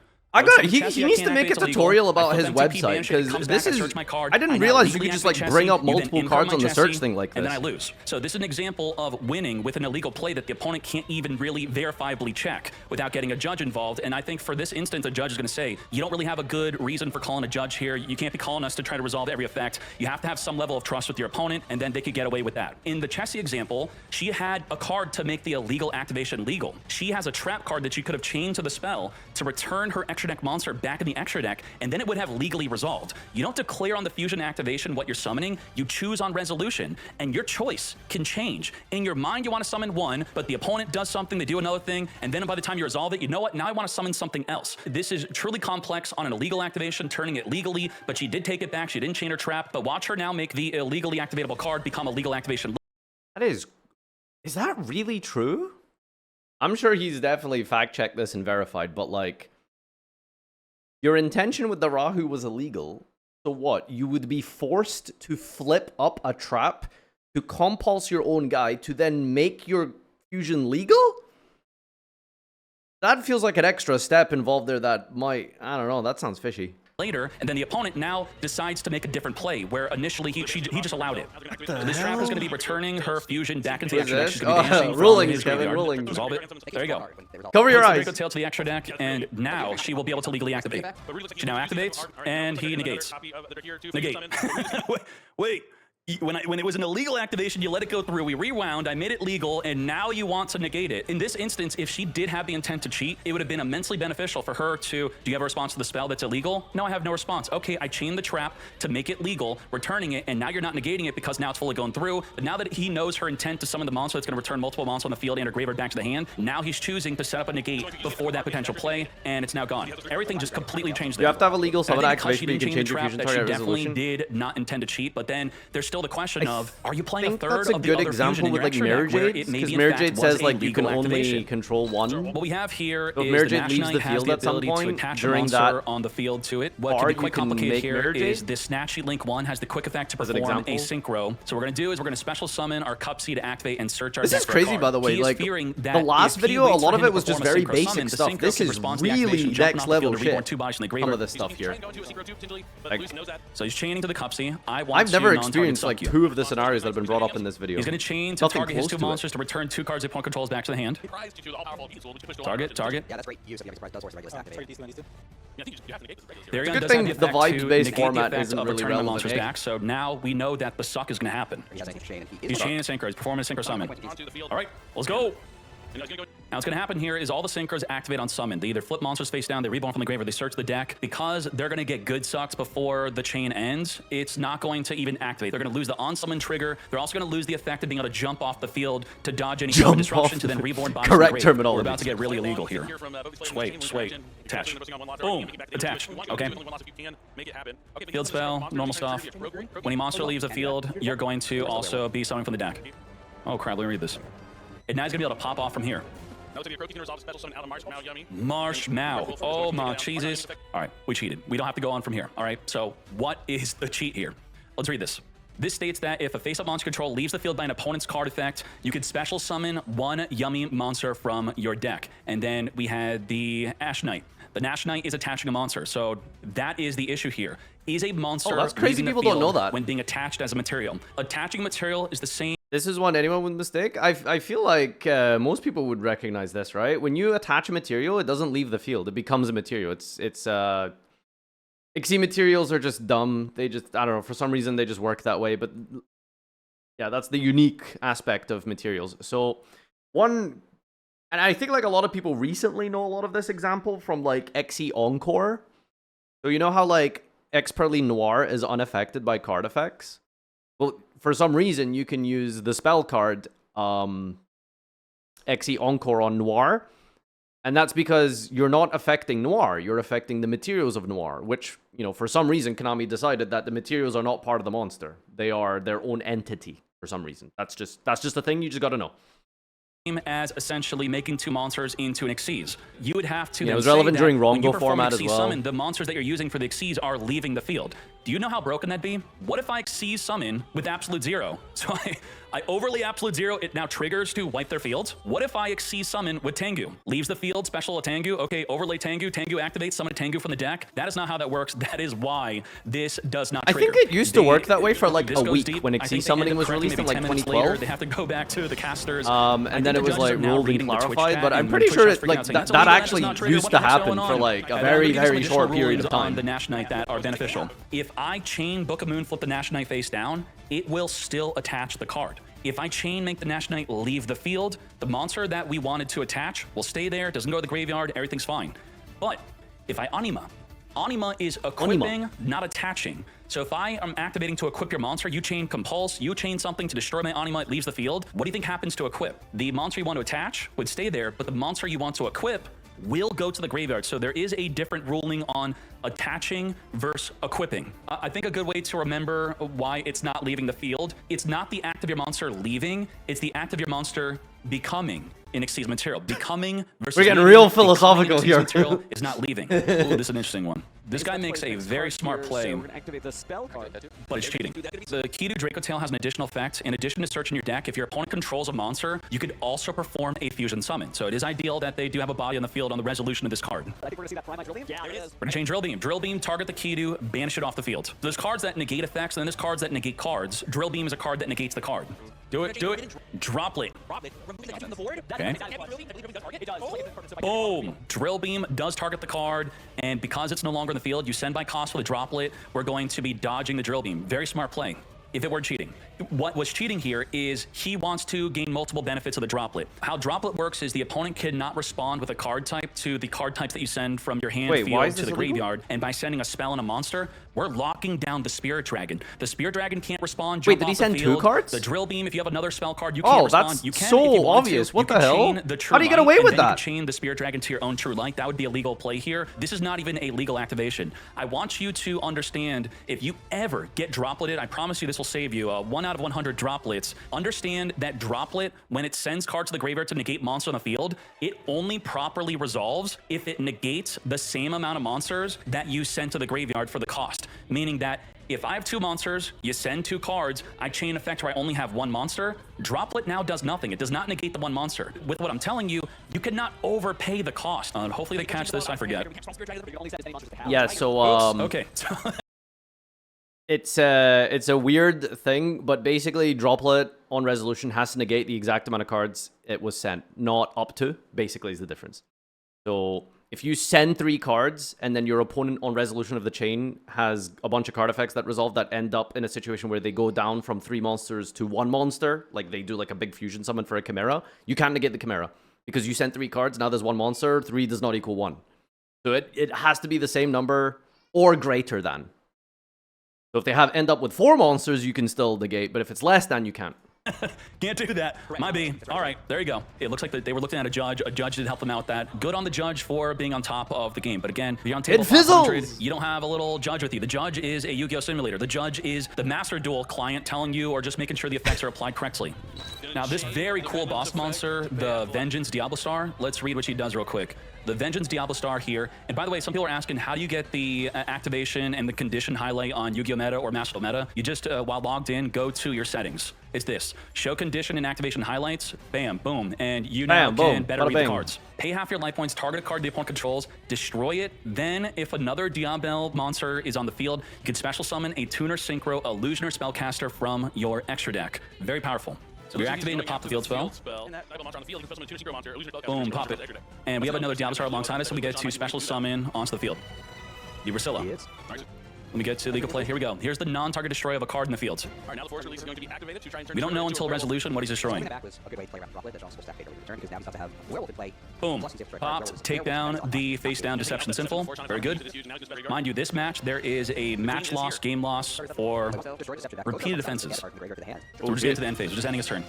He needs to make a tutorial about his website, because this is... I didn't realize you could just like bring up multiple cards on the search thing like this. And then I lose. So this is an example of winning with an illegal play that the opponent can't even really verifiably check without getting a judge involved. And I think for this instance, a judge is going to say, you don't really have a good reason for calling a judge here. You can't be calling us to try to resolve every effect. You have to have some level of trust with your opponent, and then they could get away with that. In the Chessie example, she had a card to make the illegal activation legal. She has a trap card that she could have chained to the spell to return her extra deck monster back in the extra deck, and then it would have legally resolved. You don't declare on the fusion activation what you're summoning, you choose on resolution, and your choice can change. In your mind, you want to summon one, but the opponent does something, they do another thing, and then by the time you resolve it, you know what, now I want to summon something else. This is truly complex on an illegal activation, turning it legally, but she did take it back, she didn't chain her trap, but watch her now make the illegally activatable card become a legal activation. That is that really true? I'm sure he's definitely fact-checked this and verified, but like, your intention with the Rahu was illegal, so what? You would be forced to flip up a trap to compulse your own guy to then make your fusion legal? That feels like an extra step involved there that might... I don't know, that sounds fishy. Later, and then the opponent now decides to make a different play, where initially he just allowed it. This trap is going to be returning her fusion back into the extra deck. She's going to be dancing rolling, Kevin, rolling. Resolve it. There you go. Cover your eyes. Tail to the extra deck, and now she will be able to legally activate. She now activates, and he negates. Negate. Wait, when it was an illegal activation, you let it go through, we rewound, I made it legal, and now you want to negate it. In this instance, if she did have the intent to cheat, it would have been immensely beneficial for her to, do you have a response to the spell that's illegal? No, I have no response. Okay, I chained the trap to make it legal, returning it, and now you're not negating it because now it's fully going through. But now that he knows her intent to summon the monster that's going to return multiple monsters on the field and her graveyard back to the hand, now he's choosing to set up a negate before that potential play, and it's now gone. Everything just completely changed there. You have to have a legal summon activation, but you can change change the your trap fusion that target she definitely resolution. did not intend to cheat, but then there's still the question of, are you playing a think third that's a of the good other example fusion in with your like extra Mirror deck where Jades, it may because be in Mirror fact Jade was says a like you can legal only activation. control one. What we have here So if is Mirror the Jade Nash leaves Knight the has field the at some ability to point attach a during monster that on the field to it. What can part, be quite you can complicated make here Mirror is Jade? this Snatchy Link 1 has the quick effect to As an perform a example? synchro. So what we're going to do is we're going to special summon our Cupsy to activate and search our This deck is for a crazy, card. by the way. He is Like fearing that the last if he video, a waits for lot him of to it was just perform a very synchro summon, basic the stuff. synchro This can is respond to the really activation, jumping next off the level field to reborn shit. 2 bodies in the Some graveyard. of this stuff here. Like, So he's chaining to the Cupsy. I want I've never to experienced like non-target 2 of the scenarios that have been brought up in this video. He's going to chain to Nothing target his close 2 to it. monsters to return 2 cards opponent controls back to the hand. Target. Yeah, that's right. Use of the surprise does force regular stack activate. There Good thing the vibes-based format isn't really the relevant, monsters eh? back, so now we know that the suck is going to happen. He has anything to chain, and he He's is chaining a synchro. He's performing a synchro summon. All right, let's go. Now what's going to happen here is all the synchros activate on summon. They either flip monsters face down, they reborn from the grave, or they search the deck. Because they're going to get good sucks before the chain ends, it's not going to even activate. They're going to lose the on-summon trigger. They're also going to lose the effect of being able to jump off the field to dodge any summon disruption to then reborn bodies. Correct terminology. We're about to get really illegal here. Sway. Attach. Boom. Attach. Okay. Field spell, normal stuff. When a monster leaves the field, you're going to also be summoning from the deck. Oh crap, let me read this. And now he's going to be able to pop off from here. Marshmallow. Oh my cheeses. All right, we cheated. We don't have to go on from here. All right, so what is the cheat here? Let's read this. This states that if a face-up monster control leaves the field by an opponent's card effect, you can special summon 1 yummy monster from your deck. And then we had the Ash Knight. The Nash Knight is attaching a monster, so that is the issue here. Is a monster that's crazy leaving the people don't know field that. when being attached as a material? Attaching material is the same. This is one anyone would mistake. I feel like most people would recognize this, right? When you attach a material, it doesn't leave the field. It becomes a material. Xyz materials are just dumb. They just, I don't know, for some reason they just work that way. But yeah, that's the unique aspect of materials. So one, and I think like a lot of people recently know a lot of this example from like Xe Encore. So you know how like Expertly Noir is unaffected by card effects? Well, for some reason, you can use the spell card Xe Encore on Noir, and that's because you're not affecting Noir, you're affecting the materials of Noir, which, you know, for some reason, Konami decided that the materials are not part of the monster. They are their own entity for some reason. That's just a thing you just gotta know. As essentially making 2 monsters into an Xyz. You would have to Yeah, it then was say relevant that during when you Rongo perform format Xyz as well. Summon, the monsters that you're using for the Xyz are leaving the field. Do you know how broken that'd be? What if I Xyz summon with absolute 0? So I overlay absolute 0, it now triggers to wipe their fields. What if I Xyz summon with Tengu? Leaves the field, special a Tengu, okay, overlay Tengu, Tengu activates, summon a Tengu from the deck. That is not how that works. That is why this does not trigger. I think it used to work that way for like This a goes week deep. when I think Xyz they summoning end up was correcting released in maybe like 10 minutes later. 2012. They have to go back to the casters. And then it was like rolling clarified, but I'm and pretty Twitch sure has freaked like out saying, that "That's illegal, actually that's not triggered, used what to the heck's happen going for on?" like a And very, we get some very additional short period rulings of on time. the Nash Knight that are beneficial. If I chain Book of Moon, flip the Nash Knight face down, it will still attach the card. If I chain make the Nash Knight leave the field, the monster that we wanted to attach will stay there, doesn't go to the graveyard, everything's fine. But if I Anima is equipping, not attaching. So if I am activating to equip your monster, you chain Compulse, you chain something to destroy my Anima, it leaves the field. What do you think happens to equip? The monster you want to attach would stay there, but the monster you want to equip will go to the graveyard. So there is a different ruling on attaching versus equipping. I think a good way to remember why it's not leaving the field, it's not the act of your monster leaving, it's the act of your monster becoming an Xyz material. Becoming versus We're getting leaving. real philosophical Becoming an Xyz here. material is not leaving. Ooh, this is an interesting one. This guy makes a very smart play, So we're gonna activate the spell card. but it's cheating. The Kidu Draco Tail has an additional effect. In addition to searching your deck, if your opponent controls a monster, you could also perform a fusion summon. So it is ideal that they do have a body on the field on the resolution of this card. I think we're gonna see that Prime Drill Beam. Yeah, there it is. We're gonna change Drill Beam. Drill Beam, target the Kidu, banish it off the field. There's cards that negate effects, and then there's cards that negate cards. Drill Beam is a card that negates the card. Do it. Droplet. Okay. Boom. Drill Beam does target the card, and because it's no longer in the field, you send by cost for the Droplet. We're going to be dodging the Drill Beam. Very smart play. if it were cheating. What was cheating here is he wants to gain multiple benefits of the droplet. How droplet works is the opponent cannot respond with a card type to the card types that you send from your hand field to the graveyard. And by sending a spell and a monster, we're locking down the Spirit Dragon. The Spirit Dragon can't respond. Wait, did he send 2 cards? The Drill Beam, if you have another spell card, you can't respond. That's You can so if you want obvious. to. What You the can hell? chain the True How do you get Light, away and with then you that? can chain the Spirit Dragon to your own True Light. That would be a legal play here. This is not even a legal activation. I want you to understand, if you ever get dropleted, I promise you this will save you 1 out of 100 droplets. Understand that droplet, when it sends cards to the graveyard to negate monster on the field, it only properly resolves if it negates the same amount of monsters that you sent to the graveyard for the cost. Meaning that if I have 2 monsters, you send 2 cards, I chain effect where I only have 1 monster, droplet now does nothing. It does not negate the 1 monster. With what I'm telling you, you cannot overpay the cost. Hopefully they catch this, I forget. Yeah, so Okay. it's a weird thing, but basically droplet on resolution has to negate the exact amount of cards it was sent, not up to, basically is the difference. So if you send 3 cards and then your opponent on resolution of the chain has a bunch of card effects that resolve that end up in a situation where they go down from 3 monsters to 1 monster, like they do like a big fusion summon for a Chimera, you can't negate the Chimera because you sent 3 cards, now there's 1 monster, 3 does not equal 1. So it has to be the same number or greater than. So if they end up with 4 monsters, you can still negate, but if it's less than, you can't. Can't do that. My B. All right, there you go. It looks like they were looking at a judge. A judge did help them out with that. Good on the judge for being on top of the game. But again, if you're on table 500, you don't have a little judge with you. The judge is a Yu-Gi-Oh simulator. The judge is the master duel client telling you or just making sure the effects are applied correctly. Now, this very cool boss monster, the Vengeance Diablo Star, let's read what she does real quick. The Vengeance Diablo Star here. And by the way, some people are asking, how do you get the activation and the condition highlight on Yu-Gi-Oh! Meta or Master Meta? You just, while logged in, go to your settings. It's this. Show condition and activation highlights. Bam, boom. And you now can better read the cards. Pay half your life points, target a card the opponent controls, destroy it. Then, if another Diablo monster is on the field, you can special summon a Tuner Synchro Illusioner Spellcaster from your extra deck. Very powerful. So you're activating to pop the field spell. Boom, pop it. And we have another Diablo Star alongside us, so we get to special summon onto the field. The Priscilla. Let me get to legal play. Here we go. Here's the non-target destroy of a card in the field. We don't know until resolution what he's destroying. Boom. Popped. Take down the face down Deception Sinful. Very good. Mind you, this match, there is a match loss, game loss, or repeated offenses. So we're just getting to the end phase. We're just ending his turn.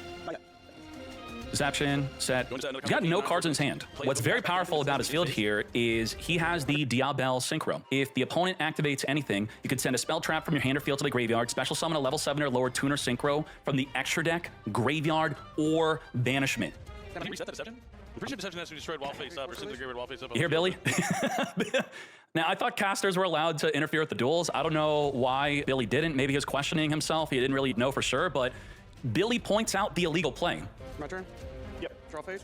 Deception, set. He's got no cards in his hand. What's very powerful about his field here is he has the Diabel Synchro. If the opponent activates anything, you can send a spell trap from your hand or field to the graveyard, special summon a level 7 or lower Tuner Synchro from the extra deck, graveyard, or banishment. Can you reset that Deception? I'm pretty sure Deception has to be destroyed while face up or send the graveyard while face up. You hear Billy? Now, I thought casters were allowed to interfere with the duels. I don't know why Billy didn't. Maybe he was questioning himself. He didn't really know for sure, but Billy points out the illegal play. My turn? Yep. Draw face.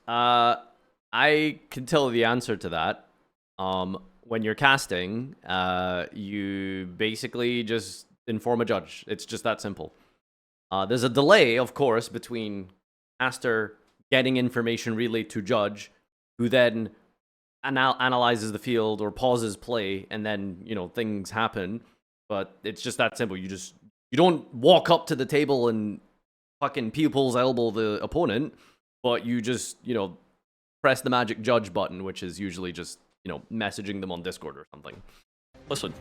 I can tell the answer to that. When you're casting, you basically just inform a judge. It's just that simple. There's a delay, of course, between caster getting information relayed to judge, who then analyzes the field or pauses play, and then, you know, things happen. But it's just that simple. You don't walk up to the table and fucking pupils elbow the opponent, but you just, you know, press the magic judge button, which is usually just, you know, messaging them on Discord or something. Listen.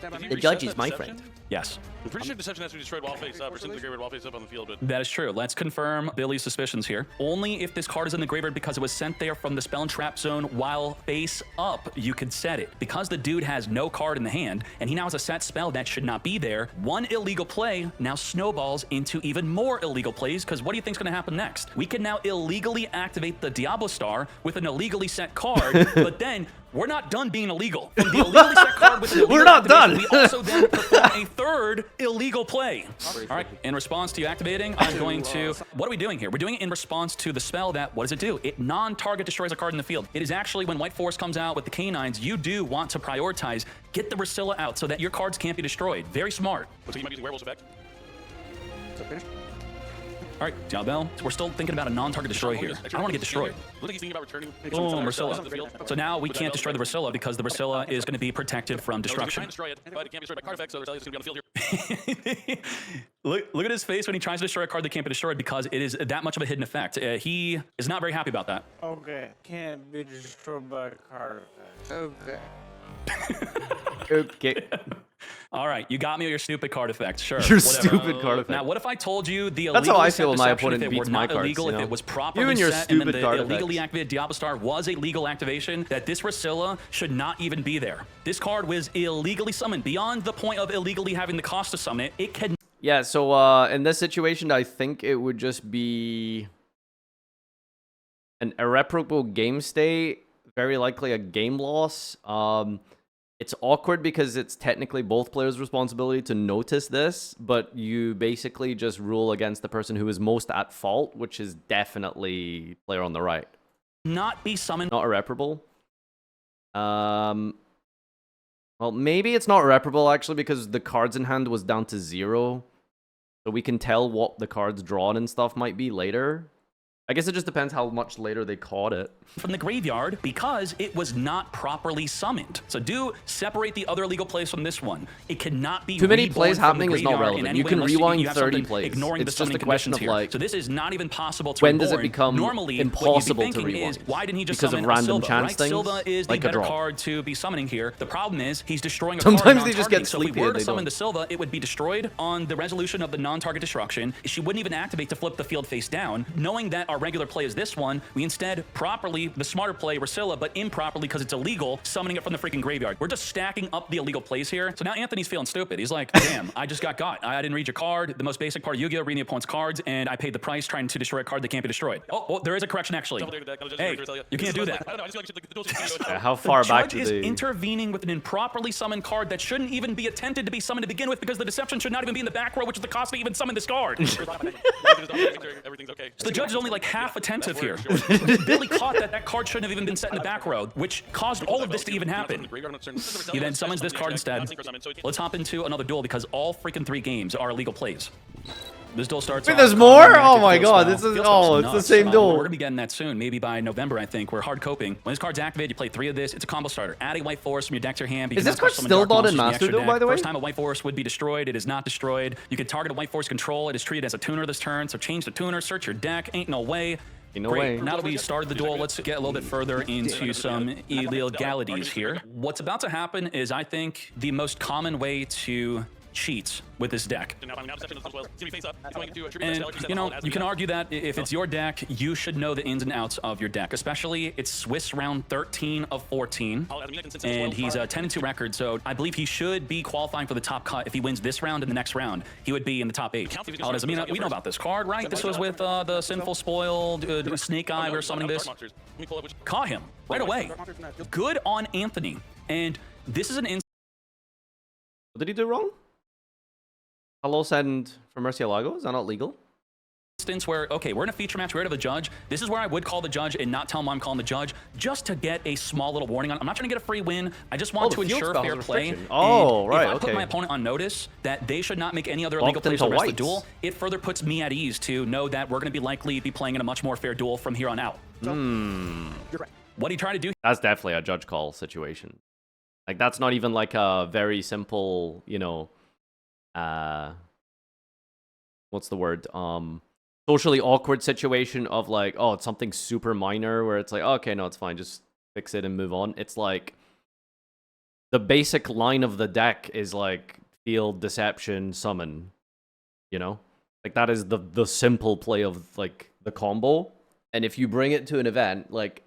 The judge is my friend. Yes. I'm pretty sure Deception has to be destroyed while face up or send the graveyard while face up on the field. But That is true. Let's confirm Billy's suspicions here. Only if this card is in the graveyard because it was sent there from the spell and trap zone while face up, you can set it. Because the dude has no card in the hand, and he now has a set spell that should not be there, one illegal play now snowballs into even more illegal plays, because what do you think is going to happen next? We can now illegally activate the Diablo Star with an illegally set card, but then we're not done being illegal. From the illegally set card with an illegal We're not done. We also then perform a third illegal play. All right, in response to you activating, I'm going to... What are we doing here? We're doing it in response to the spell that... What does it do? It non-target destroys a card in the field. It is actually, when White Force comes out with the canines, you do want to prioritize, get the Priscilla out so that your cards can't be destroyed. Very smart. looks like you might be using Werewolf's effect. So finish. All right, Diabel. So we're still thinking about a non-target destroy here. I don't want to get destroyed. Look like he's thinking about returning. Boom, Priscilla. So now we can't destroy the Priscilla because the Priscilla is going to be protected from Try destruction. and destroy it, but it can't be destroyed by card effects, so there's going to be on the field here. Look at his face when he tries to destroy a card that can't be destroyed because it is that much of a hidden effect. He is not very happy about that. Okay, can't be destroyed by a card effect. Okay. Okay. All right, you got me with your stupid card effect. Sure. Your whatever. stupid card effect. Now, what if I told you the That's illegal how I set feel when my deception opponent if it beats were my not cards, illegal, you if know? it was properly You and your set, and then stupid the card illegally effects. activated Diablo Star was a legal activation, that this Priscilla should not even be there. This card was illegally summoned. Beyond the point of illegally having the cost to summon it, it can... Yeah, so in this situation, I think it would just be an irreparable game state, very likely a game loss. It's awkward because it's technically both players' responsibility to notice this, but you basically just rule against the person who is most at fault, which is definitely player on the right. not be summoned. Not irreparable. Well, maybe it's not irreparable, actually, because the cards in hand was down to 0. So we can tell what the cards drawn and stuff might be later. I guess it just depends how much later they caught it. From the graveyard because it was not properly summoned. So do separate the other illegal plays from this one. It cannot be Too many reborn plays from the happening is not graveyard in relevant. any You way can unless rewind have 30 something plays. ignoring It's the just a summoning question conditions of, here. like, So this is not even possible to when does it reborn. become Normally, impossible what to you'd be thinking is, rewind? why didn't he just Because of summon random Silva, chance right? things? Silva is Like a the better draw. card to be summoning here. The problem is he's destroying a Sometimes card they just get non-targeting. So if sleepy we were and to they summon don't. the Silva, it would be destroyed on the resolution of the non-target destruction. She wouldn't even activate to flip the field face down. Knowing that our regular play is this one, we instead properly, the smarter play, Priscilla, but improperly because it's illegal, summoning it from the freaking graveyard. We're just stacking up the illegal plays here. So now Anthony's feeling stupid. He's like, damn, I just got. I didn't read your card. The most basic part of Yu-Gi-Oh! Reading the opponent's cards, and I paid the price trying to destroy a card that can't be destroyed. Oh, there is a correction, actually. Hey, you can't do that. I don't know. I just feel like the duel's Yeah, how far The back judge to is the... intervening with an improperly summoned card that shouldn't even be attempted to be summoned to begin with because the deception should not even be in the back row, which is the cost to even summon this card. Everything's okay. So the judge is only like half attentive here. Billy caught that card shouldn't have even been set in the back row, which caused all of this to even happen. He then summons this card instead. Let's hop into another duel because all freaking 3 games are illegal plays. This duel starts. Wait, off there's on more? Magic Oh my Field god, style. this is... Field Oh, style's it's the nuts. same duel. We're gonna be getting that soon, maybe by November, I think. We're hard coping. When this card's activated, you play 3 of this. It's a combo starter. Add a white force from your deck to your hand. Is this card still not in Master Duel, by the way? First time a white force would be destroyed. It is not destroyed. You can target a white force control. It is treated as a tuner this turn. So change the tuner, search your deck. Ain't no way. Ain't no Great. way. Now that we started the duel, let's get a little bit further into some illegalities here. What's about to happen is, I think, the most common way to cheat with this deck. And, you know, you can argue that if it's your deck, you should know the ins and outs of your deck, especially it's Swiss round 13 of 14, and he's a 10-2 record, so I believe he should be qualifying for the top cut. If he wins this round and the next round, he would be in the top 8. I mean, we know about this card, right? This was with the Sinful Spoiled, Snake Eye, we were summoning this. Caught him right away. Good on Anthony. And this is an What did he do wrong? Hello, send for Murcielago? Is that not legal? instance where, okay, we're in a feature match, we're to the judge. This is where I would call the judge and not tell him I'm calling the judge, just to get a small little warning on. I'm not trying to get a free win. I just want to ensure fair play. Oh, and right, if I okay. put my opponent on notice that they should not make any other illegal plays for the rest of the duel, it further puts me at ease to know that we're going to be likely be playing in a much more fair duel from here on out. What are you trying to do? That's definitely a judge call situation. Like, that's not even like a very simple, you know, what's the word? Socially awkward situation of like, oh, it's something super minor where it's like, oh, okay, no, it's fine, just fix it and move on. It's like the basic line of the deck is like field, deception, summon, you know? Like, that is the simple play of like the combo. And if you bring it to an event, like,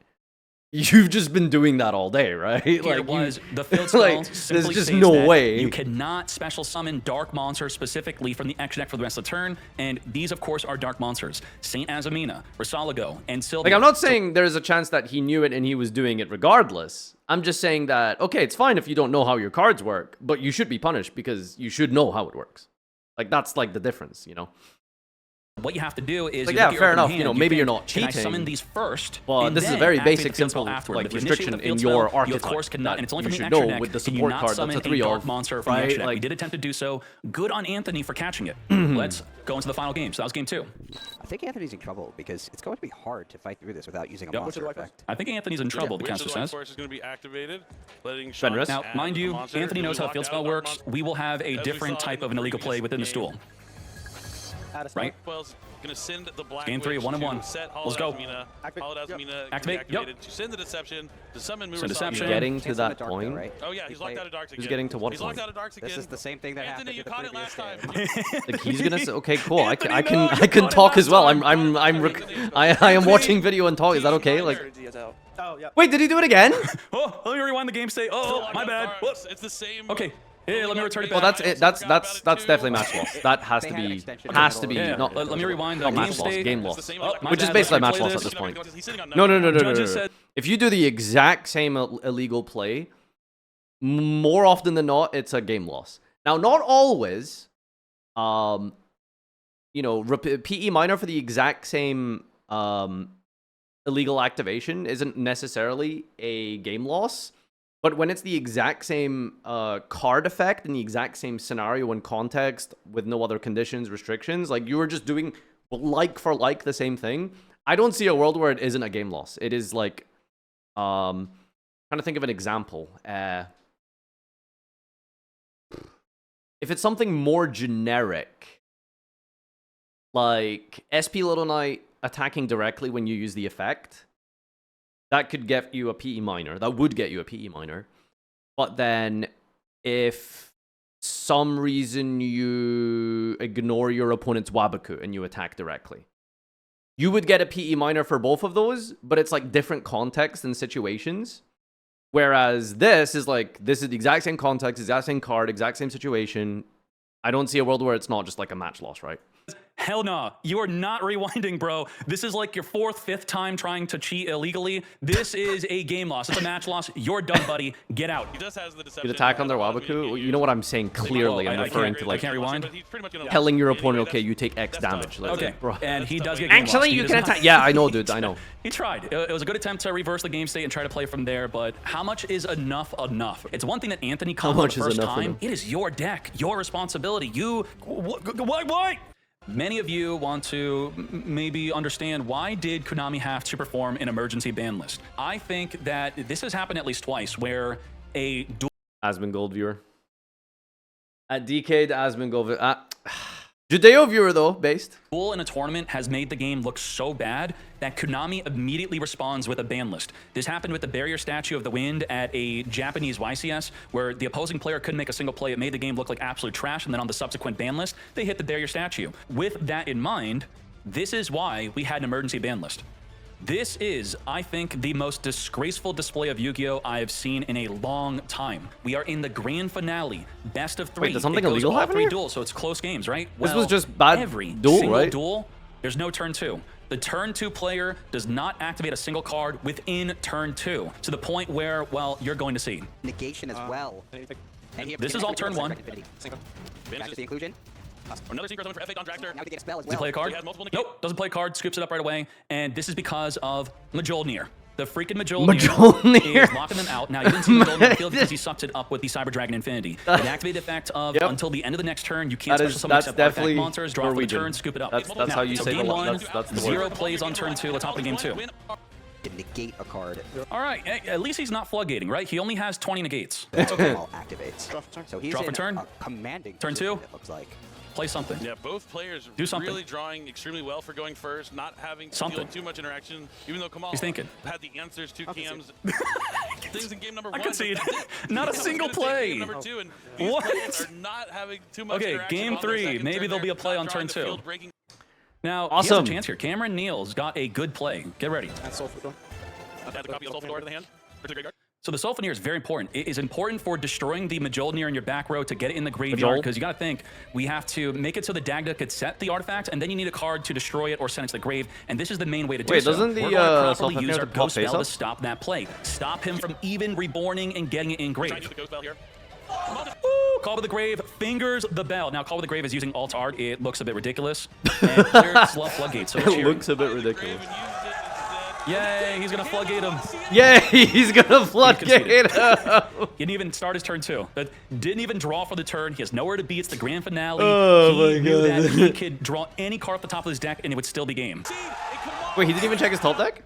you've just been doing that all day, right? Here Like, was the field spell like, simply there's just states no that way. you cannot special summon dark monsters specifically from the extra deck for the rest of the turn, and these, of course, are dark monsters: Saint Azamina, Risalago, and Sylvia. Like, I'm not saying there's a chance that he knew it and he was doing it regardless. I'm just saying that, okay, it's fine if you don't know how your cards work, but you should be punished because you should know how it works. Like, that's like the difference, you know? what you have to do is Like, you yeah, look at your fair opening enough. hand, You know, you maybe you're think, not Can I cheating, summon these first? but and this is a then very activate basic, the field spell simple, afterward? like, But if you initiate restriction with the in field your spell, you of archetype course cannot, that and it's only you from the should extra know deck. with the Can you support not card that's summon a 3 dark of, monster from the right? extra deck? Like- We did attempt to do so. Good on Anthony for catching it. Let's go into the final game. So that was game 2. I think Anthony's in trouble because it's going to be hard to fight through this without using a Yep. monster effect. I think Anthony's in trouble, the Witch of caster the White says. Forest is going to be activated, letting Fenris. Sean Now, add mind the you, monster. Anthony knows how Lock field out spell Dark works. Monster. We will have a As we different saw type in of an the illegal play previous within this game. duel. Right? Wells going to send the Black Game 3, Witch 1-1. to set Let's go. Mina. Mina Activate. Yep. to send the Deception, to summon Send Murasaki. Deception. Getting to Can't summon that Dark, though, point. right? Oh yeah, he's locked out of Darks again. getting to what He's point? locked out of Darks again. This is the same thing that Anthony, happened you in the caught it previous last game. time. Like, he's gonna say, okay, cool. I Anthony, can no, I you can caught it talk last as well. time. I am watching video and talk. Is that okay? Like, Oh, yeah. wait, did he do it again? Oh, let me rewind the game state. Oh, my bad. Whoops. It's the same. Okay. Yeah, let me return it Well, back. that's it. That's definitely match loss. That has to be Yeah, not let me rewind the not game match loss, state. game It's loss. the same Oh, my Which is bad. basically Let's match loss replay at this this. point. He's sitting on No. Judges said- If you do the exact same illegal play, more often than not, it's a game loss. Now, not always. You know, PE minor for the exact same illegal activation isn't necessarily a game loss. But when it's the exact same card effect in the exact same scenario and context with no other conditions, restrictions, like you were just doing like for like the same thing, I don't see a world where it isn't a game loss. It is like, trying to think of an example. If it's something more generic, like SP Little Knight attacking directly when you use the effect, that could get you a PE minor. That would get you a PE minor. But then if some reason you ignore your opponent's Wabaku and you attack directly, you would get a PE minor for both of those, but it's like different context and situations. Whereas this is the exact same context, exact same card, exact same situation. I don't see a world where it's not just like a match loss, right? Hell no. You are not rewinding, bro. This is like your 4th, 5th time trying to cheat illegally. This is a game loss. It's a match loss. You're done, buddy. Get out. He just has the deception. You'd attack on their Wabaku. You know what I'm saying clearly. I'm referring to like can't rewind. telling your opponent, okay, you take X damage. Like, Okay, bro. and he does get game Actually, loss. you He can does not- attack. Yeah, I know, dude. I know. He tried. It was a good attempt to reverse the game state and try to play from there, but how much is enough? It's one thing that Anthony caught much the is first enough time. enough? It is your deck, your responsibility. What? Many of you want to maybe understand, why did Konami have to perform an emergency ban list? I think that this has happened at least twice, where a duel Asmongold viewer. At Dkayed, Asmongold. Judeo viewer, though, based. in a tournament has made the game look so bad that Konami immediately responds with a ban list. This happened with the barrier statue of the wind at a Japanese YCS, where the opposing player couldn't make a single play. It made the game look like absolute trash, and then on the subsequent ban list, they hit the barrier statue. With that in mind, this is why we had an emergency ban list. This is, I think, the most disgraceful display of Yu-Gi-Oh! I have seen in a long time. We are in the grand finale, best of 3. Wait, does something It goes illegal all happen 3 here? duels, so it's close games, right? This was just bad every duel, single right? duel, there's no turn 2. The turn 2 player does not activate a single card within turn 2, to the point where, well, you're going to see. Negation as well. And he This is all turn 1. Back to the inclusion. Another secret summon for F8 on Dragster. Now we get a spell as Does he well. play a card? He has multiple negate. Nope, doesn't play a card, scoops it up right away, and this is because of Mjolnir. The freaking Mjolnir. is locking them out. Now, you didn't see Mjolnir in the field because he sucked it up with the Cyber Dragon Infinity. It activated the effect of, until the end of the next turn, you can't special summon except artifact monsters, draw for the turn, scoop it up. That's Now, how you so say game the 1, that's the 0 word. plays on turn 2. Let's hop into game 2. Negate a card. All right, at least he's not floodgating, right? He only has 20 negates. All activates. So he's Draw for in turn. a commanding Turn position, 2. it looks like. Play something. Yeah, both players Do something. really drawing extremely well for going first, not having to Something. deal too much interaction, even though Kamal He's thinking. had the answers to Cam's things in game number 1. I can see it. Not a That was single gonna take play. Game number 2, and these What? players are not having too much Okay, interaction game on their 3. second Maybe turn there'll be a there, play not on drawing turn the 2. field breaking. Now, he Awesome. has a chance here. Cameron Neal's got a good play. Get ready. Add the copy of Sulfur to the hand. Or to the graveyard. So the Sulfenir is very important. It is important for destroying the Mjolnir in your back row to get it in the Majol? graveyard, because you got to think, we have to make it so the Dagda could set the artifact, and then you need a card to destroy it or send it to the grave, and this is the main way to do Wait, so. doesn't the, We're going to properly Sulfenir use our have to pop Ghost face Spell to up? stop that play. Stop him from even reborning and getting it in Trying to grave. use the Ghost Bell here. Woo! Call with the Grave fingers the bell. Now, Call with the Grave is using alt art. It looks a bit ridiculous. And Clerics love floodgates, so we're It cheering. looks a bit ridiculous. Yay, he's gonna floodgate him. Yay, he's gonna floodgate him. He didn't even start his turn 2. But didn't even draw for the turn. He has nowhere to be. It's the grand finale. Oh He my knew God. that he could draw any card off the top of his deck and it would still be game. Wait, he didn't even check his top deck?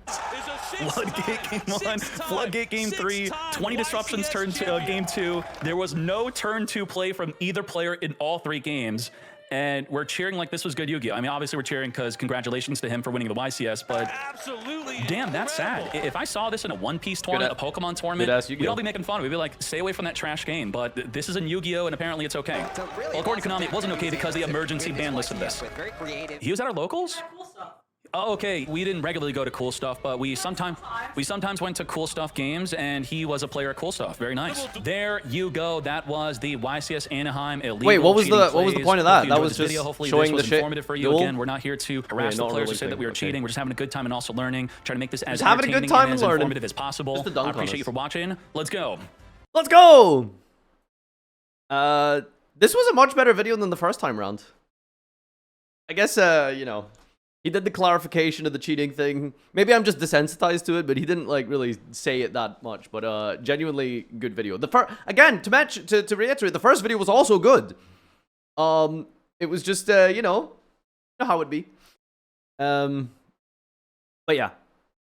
Floodgate game 1, Floodgate game 3, 20 disruptions turn game 2. There was no turn 2 play from either player in all 3 games. And we're cheering like this was good Yu-Gi-Oh! I mean, obviously we're cheering because congratulations to him for winning the YCS, but Absolutely. damn, that's sad. If I saw this in a One-Piece tournament, a Pokemon tournament, good-ass Yu-Gi-Oh! we'd all be making fun of it. We'd be like, stay away from that trash game, but this is in Yu-Gi-Oh! And apparently it's okay. Well, according to Konami, it wasn't okay because the emergency ban listed this. Very creative. He was at our locals? Oh, okay. We didn't regularly go to Cool Stuff, but we sometimes went to Cool Stuff games, and he was a player at Cool Stuff. Very nice. There you go. That was the YCS Anaheim illegal. Wait, what was cheating the plays. point of that? Hopefully you That enjoyed was this just video. Hopefully showing this was the shit informative for you. duel? Again, we're not here to harass the not players who really say that we are okay. cheating. We're just having a good time and also learning, trying to make this as having a good entertaining time and as and learning. informative as possible. Just a dunk I on appreciate us. you for watching. Let's go. Let's go! This was a much better video than the first time round. I guess, you know, he did the clarification of the cheating thing. Maybe I'm just desensitized to it, but he didn't, like, really say it that much. But, genuinely good video. Again, to reiterate, the first video was also good. It was just, you know how it'd be. But yeah,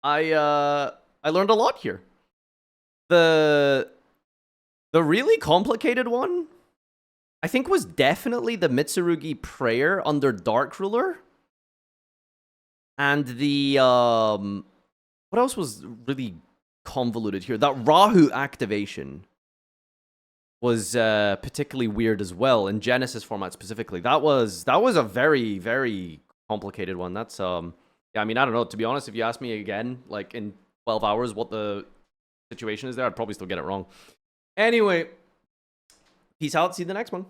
I learned a lot here. The really complicated one, I think, was definitely the Mitsurugi Prayer under Dark Ruler. And the, what else was really convoluted here? That Rahu activation was particularly weird as well, in Genesis format specifically. That was a very, very complicated one. That's, yeah, I mean, I don't know. To be honest, if you ask me again, like, in 12 hours what the situation is there, I'd probably still get it wrong. Anyway, peace out. See you in the next one.